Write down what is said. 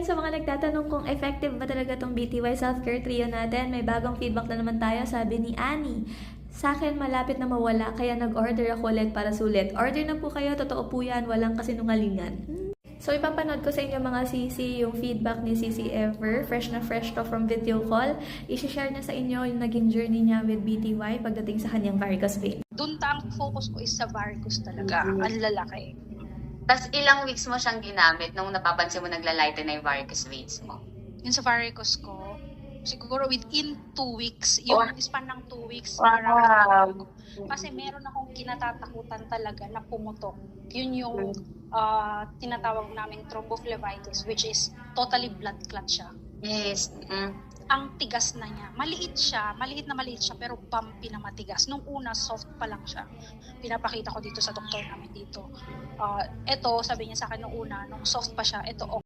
ayan, sa mga nagtatanong kung effective ba talaga tong BTY Self-Care Trio natin, may bagong feedback na naman tayo, sabi ni Annie. Sa akin, malapit na mawala, kaya nag-order ako ulit para sulit. Order na po kayo, totoo po yan, walang kasinungalingan. So, ipapanood ko sa inyo mga Sisi yung feedback ni Sisi Ever. Fresh na fresh to from video call. I-share niya sa inyo yung naging journey niya with BTY pagdating sa kanyang varicose vein. Doon ang focus ko is sa varicose talaga. Ang lalaki. Tapos ilang weeks mo siyang ginamit nung napapansin mo naglalighten na yung varicose veins mo? Yung sa varicose ko, siguro within 2 weeks, yung span ng 2 weeks, Wow. marami. Kasi meron akong kinatatakutan talaga na pumutok. Yun yung tinatawag naming thrombophlebitis, which is totally blood clot siya. Yes. Ang tigas na niya. Maliit na maliit siya, pero bumpy na matigas. Nung una, soft pa lang siya. Pinapakita ko dito sa doktor namin dito. Ito, sabi niya sa akin nung una, nung soft pa siya, ito